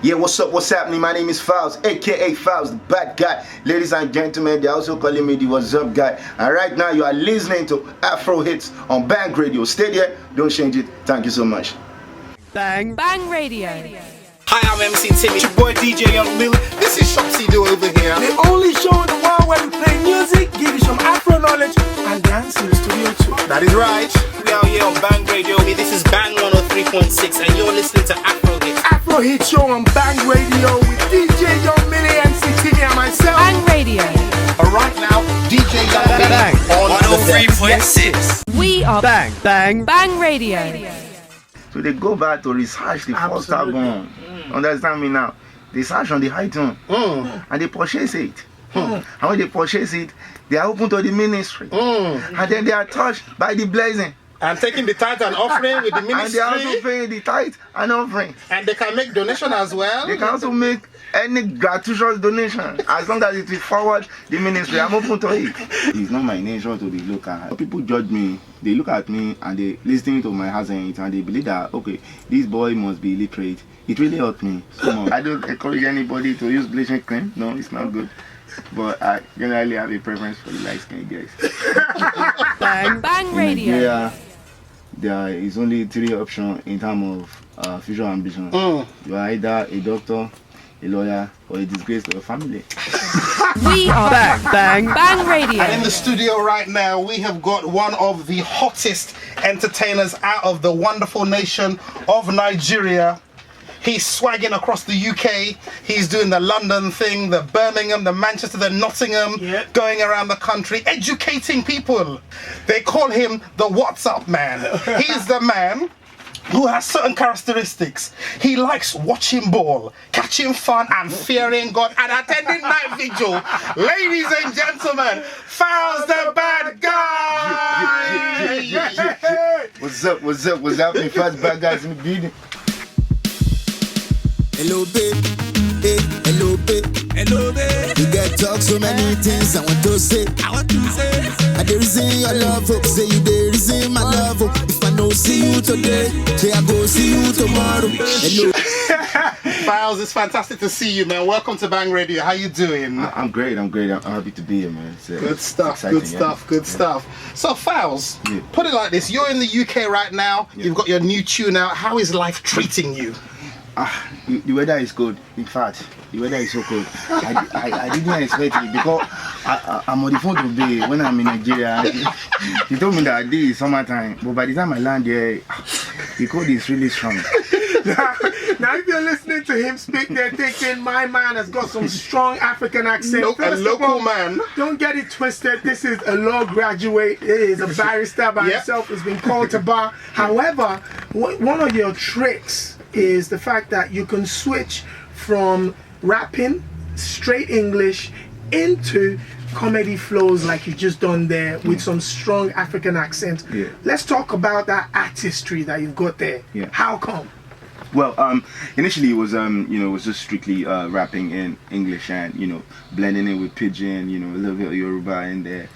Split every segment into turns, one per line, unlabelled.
Yeah, what's happening? My name is Falz, aka Falz, the bad guy. Ladies and gentlemen, they're also calling me the what's up guy. And right now you are listening to Afrohits on Bang Radio. Stay there, don't change it. Thank you so much.
Bang Radio.
Hi, I'm MC Timmy. It's your boy DJ Yung Milli. This is Shopsydoo over here.
The only show in the world where we play music, give you some Afro knowledge, and dance in the studio too.
That is right. We out here on Bang Radio. This is Bang 103.6 and you're listening to Afrohits.
Afrohits show on Bang Radio with DJ Yung Milli, MC Timmy and myself.
Bang Radio.
Right now, DJ Yung Milli on 103.6.
We are Bang Radio.
So they go back to research the first album. Understand me now? They search on the iTunes and they purchase it. And when they purchase it, they are open to the ministry. And then they are touched by the blessing.
And taking the tithe and offering with the ministry.
And they are also paying the tithe and offering.
And they can make donation as well.
They can also make any gratuitous donation as long as it will forward the ministry. I'm open to it. It's not my nature to be local. People judge me, they look at me and they listen to my accent and they believe that okay, this boy must be illiterate. It really hurt me so much. I don't encourage anybody to use bleaching cream. No, it's not good. But I generally have a preference for the light skinned guys.
Bang Radio.
Yeah, there is only 3 options in terms of future ambition. You are either a doctor, a lawyer, or a disgrace to your family.
We are Bang Radio.
And in the studio right now, we have got one of the hottest entertainers out of the wonderful nation of Nigeria. He's swagging across the UK. He's doing the London thing, the Birmingham, the Manchester, the Nottingham, going around the country, educating people. They call him the What's Up Man. He's the man who has certain characteristics. He likes watching ball, catching fun and fearing God and attending night vigil. Ladies and gentlemen, Falz the bad guy!
What's happening? First bad guys in the building.
Hello Bae, hey, hello Bae, hello Bae. You get talk so many things I want to say. I dey reason your love, hope say you dey reason my love. If I no see you today, say I go see you tomorrow. Hello.
Falz, it's fantastic to see you, man. Welcome to Bang Radio. How you doing?
I'm great. I'm happy to be here, man.
Good stuff. Good stuff. So Falz, put it like this: you're in the UK right now. You've got your new tune out. How is life treating you?
The weather is good. In fact, the weather is so cold. I didn't expect it because I'm on the phone today when I'm in Nigeria. He told me that this is summertime, but by the time I land there, the cold is really strong.
Now if you're listening to him speak, they're thinking my man has got some strong African accent.
A local man.
Don't get it twisted. This is a law graduate. He is a barrister by himself. He's been called to bar. However, one of your tricks is the fact that you can switch from rapping straight English into comedy flows like you just done there with some strong African accent. Let's talk about that artistry that you've got there. How come?
Well, initially it was it was just strictly rapping in English and blending it with pidgin, a little bit of Yoruba in there,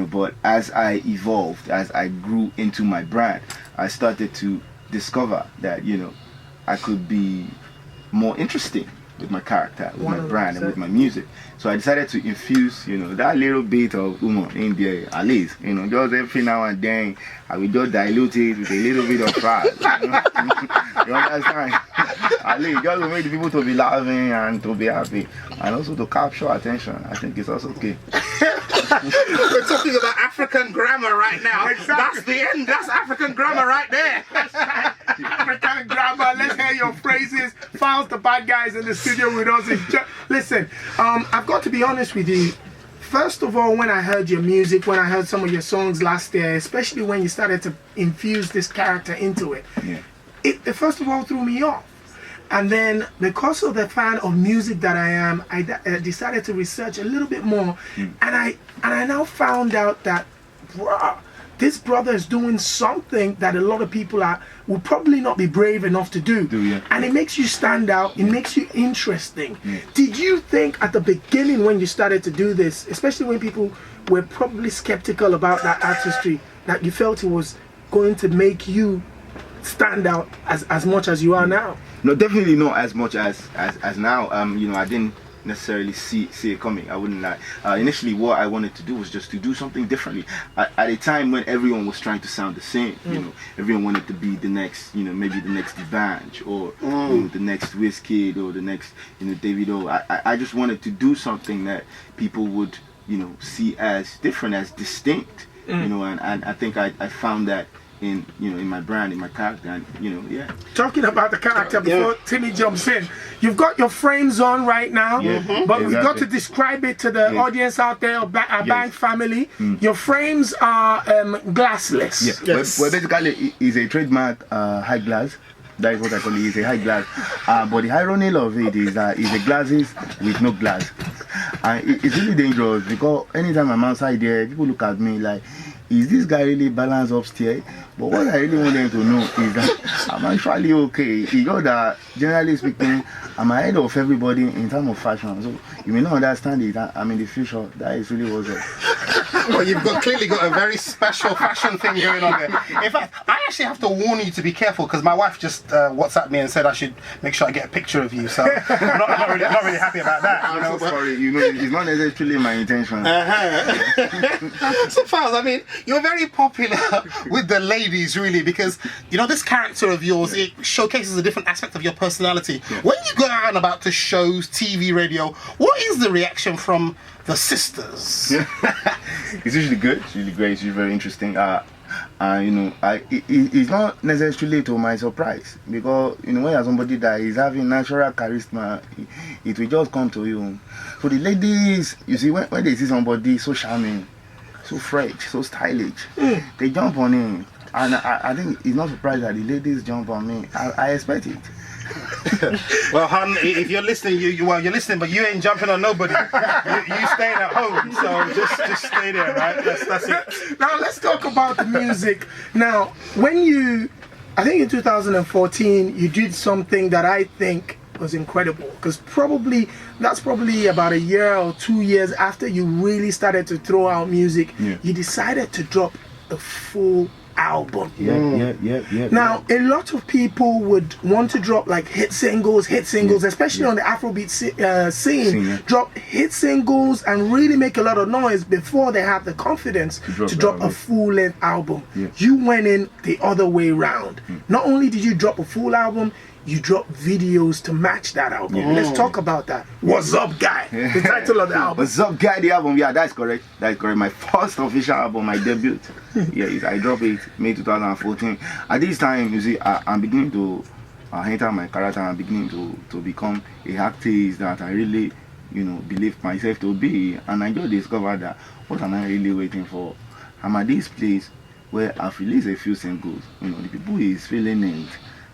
but as I evolved, as I grew into my brand, I started to discover that I could be more interesting with my character, with my brand, and with my music. So I decided to infuse, that little bit of humor in there, at least, just every now and then, I will just dilute it with a little bit of pride. You understand? At least, just to make the people to be laughing and to be happy, and also to capture attention. I think it's also okay.
We're talking about African grammar right now. Exactly. That's the end. That's African grammar right there.
African grammar. Let's hear your phrases. Falz the bad guys in the studio with us. Listen, I've got to be honest with you. First of all, when I heard your music, when I heard some of your songs last year, especially when you started to infuse this character into it, it first of all threw me off. And then, because of the fan of music that I am, I decided to research a little bit more, and I now found out that, this brother is doing something that a lot of people will probably not be brave enough to do. And it makes you stand out, it makes you interesting. Did you think at the beginning when you started to do this, especially when people were probably skeptical about that artistry, that you felt it was going to make you stand out as much as you are now?
No, definitely not as much as now. You know, I didn't necessarily see it coming. I wouldn't lie. Initially, what I wanted to do was just to do something differently. At a time when everyone was trying to sound the same, you know, everyone wanted to be the next, you know, maybe the next D'banj or you know, the next Wizkid or the next, you know, Davido. I just wanted to do something that people would, you know, see as different, as distinct, you know, and I think I found that in, you know, in my brand, in my character, and, you know, yeah.
Talking about the character before Timmy jumps in, you've got your frames on right now, but we've got to describe it to the audience out there, our Bang family. Your frames are glassless.
Well, basically, it's a trademark high glass. That is what I call it. It's a high glass. But the irony of it is that it's a glasses with no glass. It's really dangerous because anytime I'm outside there, people look at me like, is this guy really balanced upstairs? But what I really want them to know is that I'm actually okay. You know that, generally speaking, I'm ahead of everybody in terms of fashion. So you may not understand it. I'm in the future. That is really what's up.
Well, you've clearly got a very special fashion thing going on there. In fact, I actually have to warn you to be careful because my wife just WhatsApped me and said I should make sure I get a picture of you. So I'm not really happy about that.
I'm so sorry. You know, it's not necessarily my intention.
So Falz, I mean, you're very popular with the ladies, really, because, you know, this character of yours, it showcases a different aspect of your personality. When you go out and about to shows, TV, radio, what is the reaction from the sisters?
It's usually good. It's really great. It's usually very interesting. You know, it's not necessarily to my surprise because, you know, when you're somebody that is having natural charisma, it will just come to you. For the ladies, you see, when they see somebody so charming, so fresh, so stylish, they jump on him. And I think it's not surprised that the ladies jump on me. I expect it.
Well, hon, if you're listening, you're listening, but you ain't jumping on nobody. You staying at home, so just stay there, right? That's it.
Now let's talk about the music. Now, I think in 2014, you did something that I think was incredible, because that's probably about a year or 2 years after you really started to throw out music. You decided to drop a full album. Now, a lot of people would want to drop like hit singles, especially on the Afrobeat scene. Drop hit singles and really make a lot of noise before they have the confidence to drop a full-length album. You went in the other way round. Not only did you drop a full album, you dropped videos to match that album. Let's talk about that. What's Up Guy? The title of the album.
What's Up Guy, the album. Yeah, that's correct. My first official album, my debut. I dropped it May 2014. At this time, you see, I'm beginning to enter my character. I'm beginning to become a artist that I really, you know, believe myself to be. And I just discovered that what am I really waiting for? I'm at this place where I've released a few singles. You know, the people is feeling it.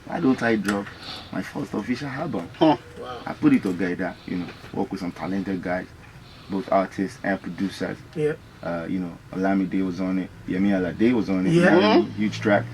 Why don't I drop my first official album? I put it together, you know, work with some talented guys, both artists and producers. You know, Olamide was on it, Yemi Alade was on it, huge track.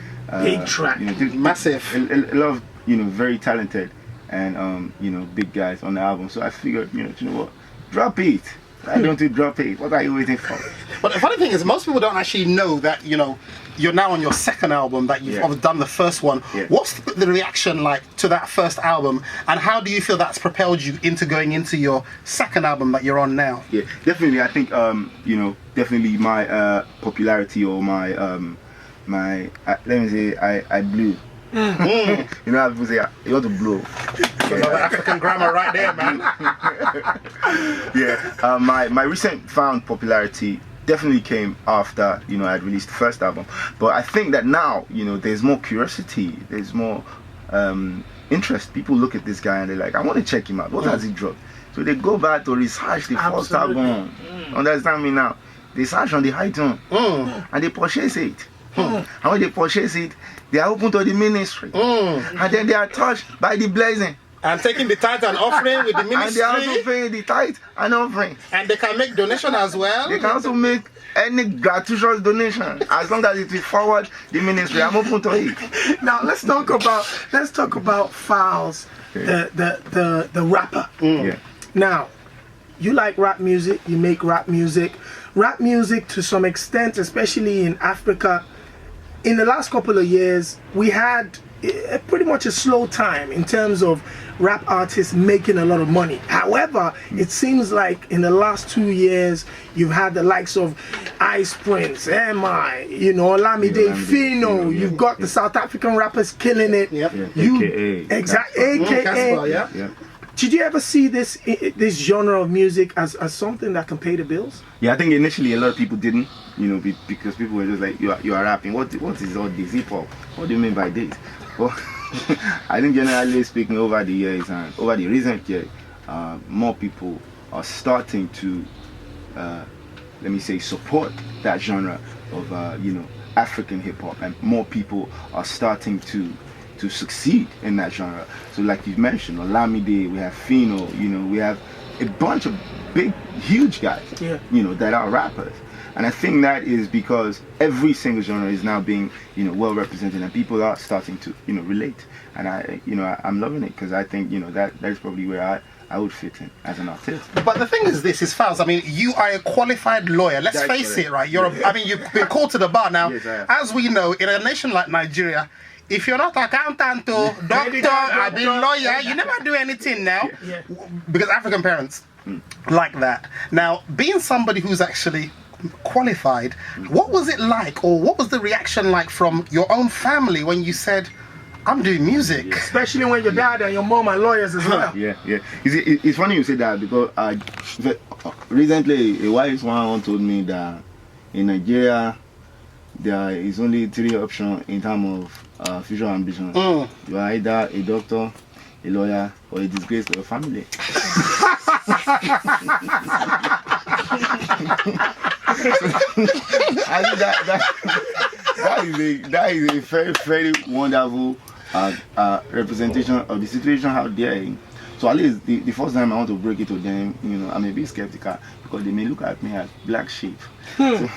Big track,
you know,
massive.
A lot of, you know, very talented and you know, big guys on the album. So I figured, you know what, drop it. Why don't you drop it? What are you waiting for?
But the funny thing is, most people don't actually know that, you know, you're now on your second album, that you've done the first one. What's the reaction like to that first album, and how do you feel that's propelled you into going into your second album that you're on now?
Yeah, definitely. I think you know, definitely my popularity or my let me say I blew. You know how people say you want to blow.
African grammar right there, man.
My recent found popularity definitely came after, you know, I'd released the first album. But I think that now, you know, there's more curiosity, there's more interest. People look at this guy and they're like, I want to check him out. What has he dropped? So they go back to research the first album. Understand me now? They search on the iTunes and they purchase it. And when they purchase it, they are open to the ministry. And then they are touched by the blessing.
And taking the tithe and offering with the ministry.
And they also pay the tithe and offering.
And they can make donation as well.
They can also make any gratuitous donation as long as it will forward the ministry. I'm open to it.
Now let's talk about Falz, the rapper. Now, you like rap music, you make rap music. Rap music, to some extent, especially in Africa, in the last couple of years, we had pretty much a slow time in terms of rap artists making a lot of money. However, it seems like in the last 2 years, you've had the likes of Ice Prince, MI, you know, Olamide, Fino. You've got the South African rappers killing it.
Yep.
AKA.
Exactly. AKA.
Casper, yeah.
Did you ever see this genre of music as something that can pay the bills?
Yeah, I think initially a lot of people didn't, you know, because people were just like, you are rapping. What is all this hip hop? What do you mean by this? Well, I think generally speaking, over the years and over the recent years, more people are starting to, let me say, support that genre of, you know, African hip hop, and more people are starting to succeed in that genre. So like you mentioned, Olamide, we have Fino, you know, we have a bunch of big, huge guys, you know, that are rappers. And I think that is because every single genre is now being, you know, well represented, and people are starting to, you know, relate. And I'm loving it, because I think, you know, that is probably where I would fit in as an artist.
But the thing is this, is Falz. I mean, you are a qualified lawyer. Let's
That's
face
correct.
it, right? I mean, you've been called to the bar now.
Yes, I have.
As we know, in a nation like Nigeria, if you're not accountant or doctor, I've been lawyer, you never do anything now.
Yeah.
Because African parents like that. Now, being somebody who's actually qualified, what was it like, or what was the reaction like from your own family when you said, I'm doing music?
Especially when your dad and your mom are lawyers as well.
Yeah. You see, it's funny you say that, because recently a wise one told me that in Nigeria there is only 3 options in terms of future ambition. You are either a doctor, a lawyer, or a disgrace to your family. I think that is a very, very wonderful representation of the situation out there. So at least the first time I want to break it to them, you know, I'm a bit skeptical, because they may look at me as black sheep. So,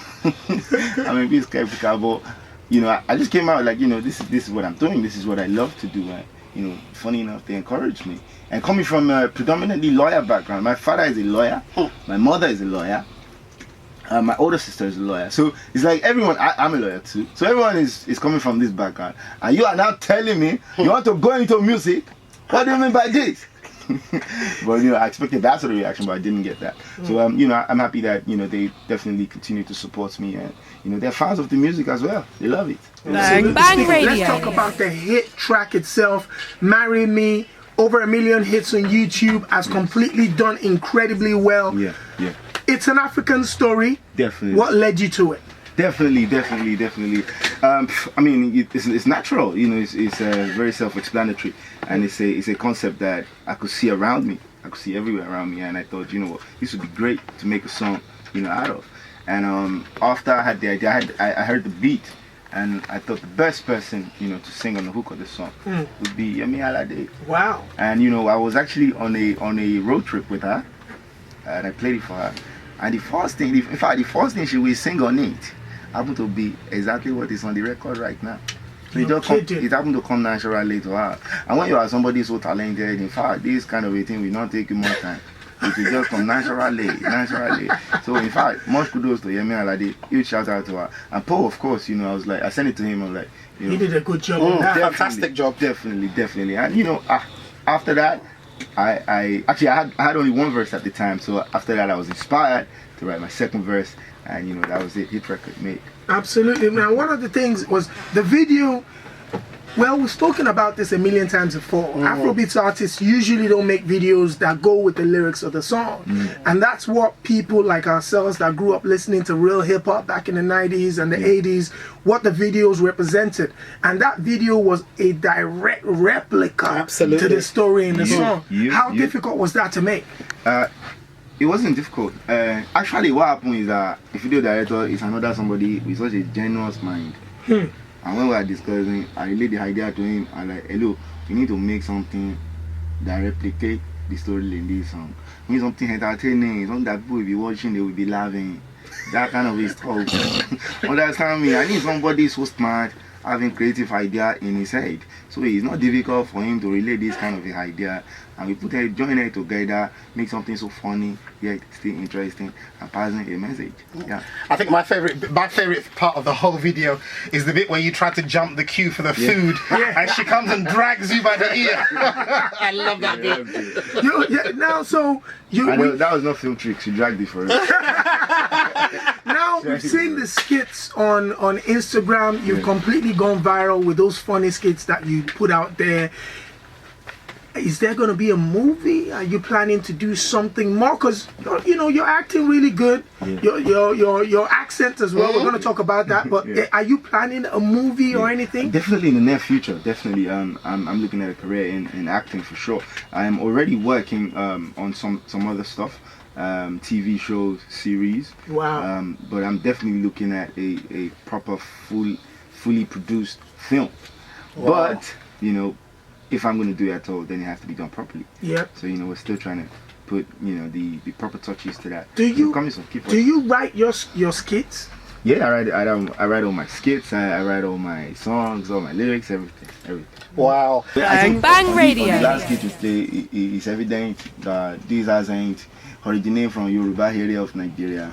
I'm a bit skeptical, but you know, I just came out like, you know, this is what I'm doing. This is what I love to do. And, you know, funny enough, they encouraged me. And coming from a predominantly lawyer background, my father is a lawyer, my mother is a lawyer, my older sister is a lawyer. So it's like everyone, I'm a lawyer too. So everyone is coming from this background. And you are now telling me you want to go into music? What do you mean by this? But you know, I expected that sort of reaction, but I didn't get that. So you know, I'm happy that, you know, they definitely continue to support me, and you know, they're fans of the music as well. They love it.
Bang Bang Radio.
Let's talk about the hit track itself. Marry Me, over 1 million hits on YouTube, has completely done incredibly well.
Yeah.
It's an African story.
Definitely.
What led you to it?
Definitely. I mean, it's natural. You know, it's very self-explanatory, and it's a concept that I could see around me. I could see everywhere around me, and I thought, you know what, this would be great to make a song, you know, out of. And after I had the idea, I heard the beat, and I thought the best person, you know, to sing on the hook of the song would be Yemi Alade.
Wow.
And you know, I was actually on a road trip with her, and I played it for her. And the first thing she will sing on it happened to be exactly what is on the record right now. So it happened to come naturally to her. And when you are somebody so talented, in fact, this kind of a thing will not take you more time. It will just come naturally. So in fact, much kudos to Yemi Alade. Huge shout out to her. And Paul, of course, you know, I sent it to him. I was like, you know,
He did a good job on that.
Fantastic job.
Definitely. And you know, after that, I had only one verse at the time. So after that, I was inspired to write my second verse, and you know, that was it. Hit record made.
Absolutely. Now, one of the things was the video. Well, we've spoken about this a million times before. Afrobeats artists usually don't make videos that go with the lyrics of the song. And that's what people like ourselves that grew up listening to real hip-hop back in the 90s and the 80s, what the videos represented. And that video was a direct replica to the story in the song. How difficult was that to make?
It wasn't difficult. Actually, what happened is that the video director is another somebody with such a generous mind. And when we were discussing, I relayed the idea to him. I'm like, hello, we need to make something that replicate the story in this song. We need something entertaining, something that people will be watching, they will be laughing. That kind of stuff. Understand me? I need somebody so smart having creative idea in his head. So it's not difficult for him to relate this kind of idea, and we join it together, make something so funny yet still interesting and passing a message. Yeah.
I think my favorite part of the whole video is the bit where you try to jump the queue for the food, and she comes and drags you by the ear. I love that bit.
That was not film tricks. You dragged it for us.
Now we've seen the skits on Instagram. You've completely gone viral with those funny skits that you put out there. Is there going to be a movie? Are you planning to do something more? Because you're acting really good. Your accent as well. We're going to talk about that. But are you planning a movie or anything?
Definitely in the near future. Definitely. I'm looking at a career in acting for sure. I'm already working on some other stuff. TV shows, series.
Wow.
But I'm definitely looking at a proper, fully produced film.
Wow.
But if I'm going to do it at all, then it has to be done properly.
Yep.
So we're still trying to put the proper touches to that.
Do you write your skits?
Yeah, I write all my skits. I write all my songs, all my lyrics, everything.
Wow.
Bang Radio.
The last skit is evident that these ain't originate from Yoruba area of Nigeria.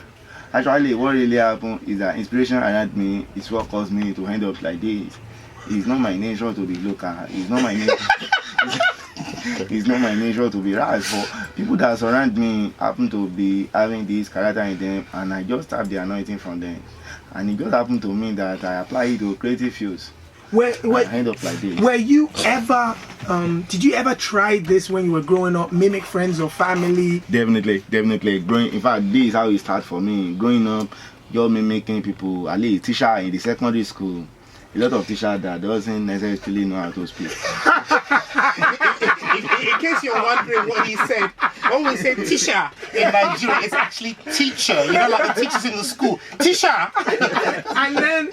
Actually, what really happened is that inspiration around me is what caused me to end up like this. It's not my nature to be local. It's not my nature. It's not my nature to be rash. But people that surround me happen to be having this character in them, and I just have the anointing from them. And it just happened to me that I apply it to creative fields.
End
up like this.
Were you ever? Did you ever try this when you were growing up? Mimic friends or family?
Definitely. In fact, this is how it started for me. Growing up, you're mimicking people. At least teacher in the secondary school. A lot of teachers that doesn't necessarily know how to speak.
In case you're wondering what he said, when we say teacher in Nigeria, it's actually teacher. Like the teachers in the school. Teacher!
And then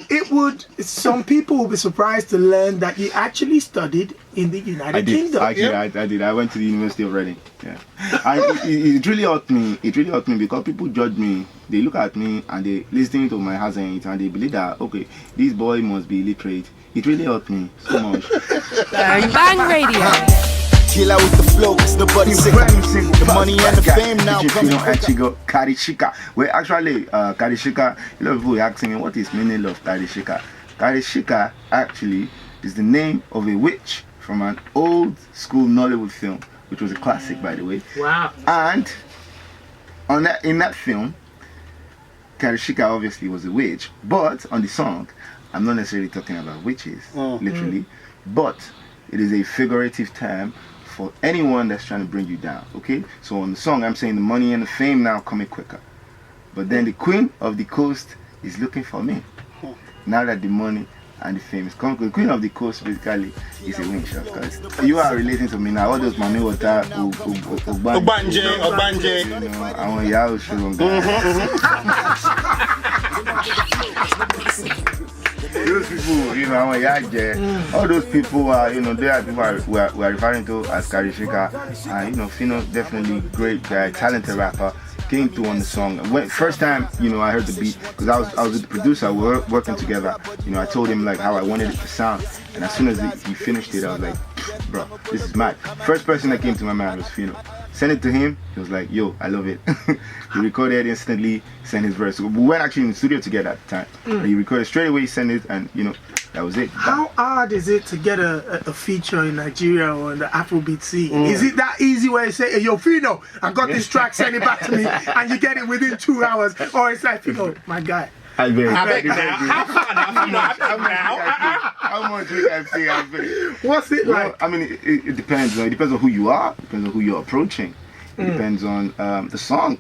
some people will be surprised to learn that you actually studied in the United Kingdom.
Actually, I did. I went to the University of Reading. Yeah. And it really hurt me. It really hurt me because people judge me. They look at me and they listen to my accent and they believe that, okay, this boy must be illiterate. It really hurt me so much.
Bang Radio.
Chill out with the flow, cause nobody's sick. The money and the fame now coming
actually go Karishika. Well, actually, Karishika, a lot of people are asking me, what is meaning of Karishika? Karishika actually is the name of a witch from an old school Nollywood film, which was a classic, by the way.
Wow.
And in that film, Karishika obviously was a witch, but on the song, I'm not necessarily talking about witches, literally, but it is a figurative term for anyone that's trying to bring you down, okay? So on the song, I'm saying the money and the fame now coming quicker. But then the queen of the coast is looking for me. Now that the money and the fame is coming, the queen of the coast basically is a winch, of course. You are relating to me now, all those mommy water,
Ogbanje.
I want y'all to show those people, I want y'all all those people are, they are people we are referring to as Karishika. Fino, definitely great guy, talented rapper. Came through on the song. First time, I heard the beat, because I was with the producer, we were working together. I told him like how I wanted it to sound, and as soon as he finished it, I was like, bro, this is mad. First person that came to my mind was Fino. Sent it to him, he was like, yo, I love it. He recorded instantly, sent his verse. We weren't actually in the studio together at the time. But he recorded straight away, he sent it, and that was it.
How hard is it to get a feature in Nigeria or in the Afrobeat scene? Is it that easy where you say, hey, yo, Fino, I got this track, send it back to me, and you get it within 2 hours? Or it's like, Fino, my guy.
I beg now.
How much we can say?
What's it like?
I mean, it depends. It depends on who you are. It depends on who you're approaching. It depends on the song.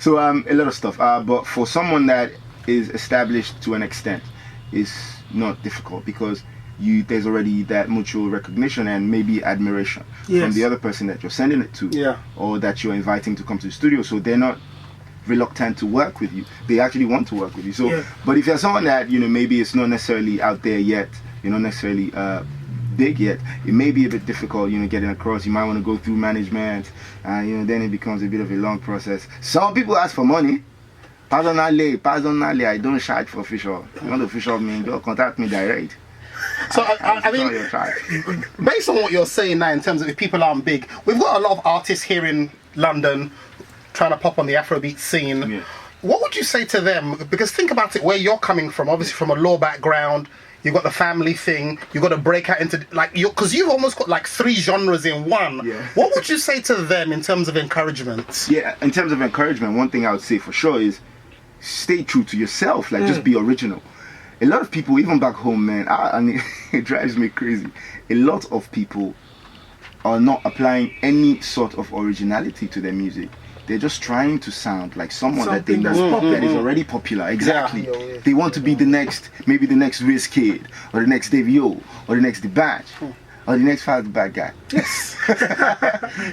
So a lot of stuff. But for someone that is established to an extent, it's not difficult because there's already that mutual recognition and maybe admiration from the other person that you're sending it to, or that you're inviting to come to the studio. So they're not reluctant to work with you. They actually want to work with you. So, but if you're someone that maybe it's not necessarily out there yet, you're not necessarily big yet, it may be a bit difficult, getting across. You might want to go through management, then it becomes a bit of a long process. Some people ask for money. Personally, I don't charge for official. You want to official me, just contact me direct.
So I mean, based on what you're saying now, in terms of if people aren't big, we've got a lot of artists here in London trying to pop on the Afrobeat scene.
Yeah.
What would you say to them? Because think about it, where you're coming from, obviously from a law background, you've got the family thing, you've got to break out into, like, because you've almost got like 3 genres in one.
Yeah.
What would you say to them in terms of encouragement?
Yeah, in terms of encouragement, one thing I would say for sure is stay true to yourself, like just be original. A lot of people, even back home, man, and it drives me crazy. A lot of people are not applying any sort of originality to their music. They're just trying to sound like someone that they know that is already popular. Exactly.
Yeah.
They want to be the next, maybe the next Kid, or the next Davey O, or the next The Batch, or the next Falz the Bad Guy. Yes.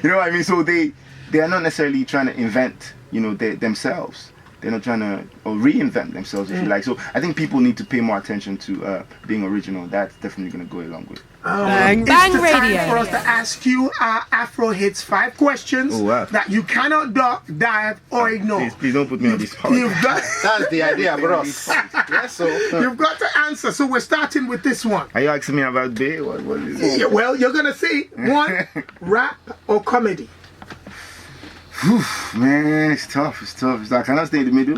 You know what I mean? So they are not necessarily trying to invent, themselves. They're not trying to reinvent themselves, if you like. So I think people need to pay more attention to being original. That's definitely going to go a long way.
Bang
It's the
Radio.
time for us to ask you our Afrohits 5 questions that you cannot dive or ignore.
Please don't put me on this spot.
That's the idea, bros. Yes, so.
You've got to answer. So we're starting with this one.
Are you asking me about Bay? What is it?
Yeah, well, you're going to say one, rap or comedy.
Man, it's tough. I cannot stay in the middle.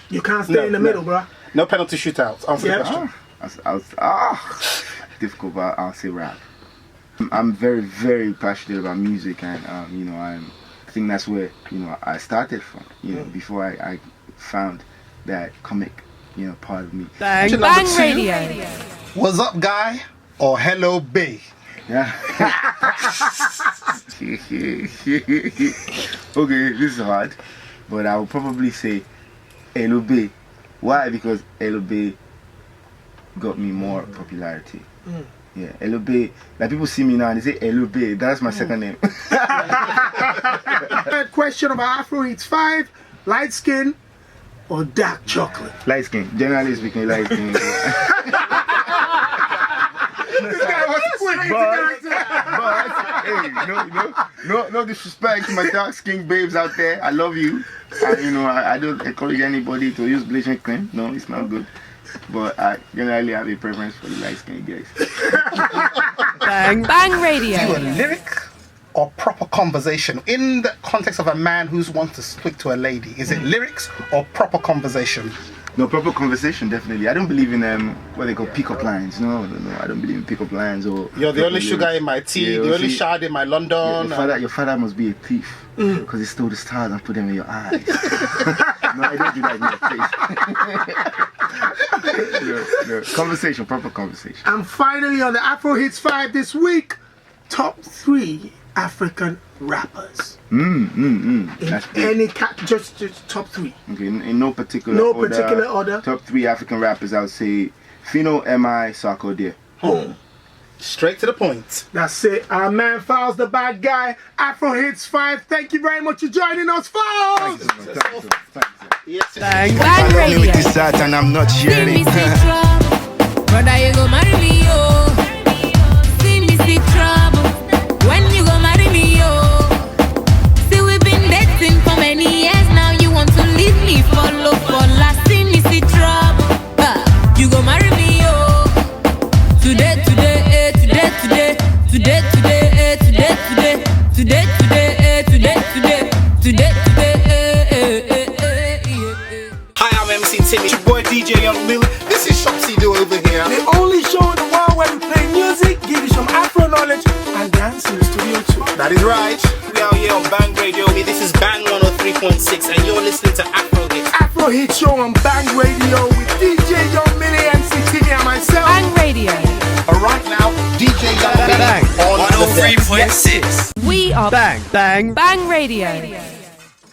You can't stay in the middle, bro.
No penalty shootouts. Answer the question.
Difficult, but I'll say rap. I'm very, very passionate about music, and I think that's where I started from. Before I found that comic, part of me.
Bang Radio.
What's up, guy? Or Hello Bae?
Yeah. Okay, this is hard, but I would probably say Ello Bae. Why? Because Ello Bae got me more popularity. Yeah, Ello Bae. Like, people see me now and they say Ello Bae. That's my second name.
Third question about Afrohits 5: light skin or dark chocolate?
Light skin. Generally speaking, light skin. But hey, no disrespect to my dark skinned babes out there. I love you. And, I don't encourage anybody to use bleaching cream. No, it's not good. But I generally have a preference for the light skinned guys.
Bang Radio.
Do a lyric or proper conversation? In the context of a man who wants to speak to a lady, is it lyrics or proper conversation?
No, proper conversation, definitely. I don't believe in what they call pick-up lines. No. I don't believe in pick-up lines or.
You're the only sugar in my tea, the only shard in my London.
Your father must be a thief because he stole the stars and put them in your eyes. No, I don't do that in your face. No. Conversation, proper conversation.
And finally, on the Afrohits 5 this week, top 3 African rappers.
That's
Any just top 3.
Okay, in no particular
order.
Top 3 African rappers, I would say Fino, MI, Sarkodie.
Straight to the point.
That's it. Our man Falz the Bad Guy, Afrohits 5. Thank you very much for joining us, Falz.
Yes.
Bang
Me with this
Radio.
art and I'm not
See
sharing.
me see trouble, brother you go marry me yo. See me see trouble, when you go marry me yo. See we been dating for many years now. You want to leave me for love for last. See me see trouble, you go marry me yo. Today,
Hi, I'm MC Timmy. It's your boy DJ Yung Milli.
This is Shopsydoo over here.
The only show in the world where we play music, give you some Afro knowledge, and dance in the studio too.
That is right.
We out here on Bang Radio. This is Bang 103.6, and you're listening to Afrohits.
Afrohit show on Bang Radio with DJ Yung Milli, MC Timmy, and myself.
Bang Radio.
Right now, DJ Yung Milli on the deck.
103.6.
We are
Bang
Bang Radio.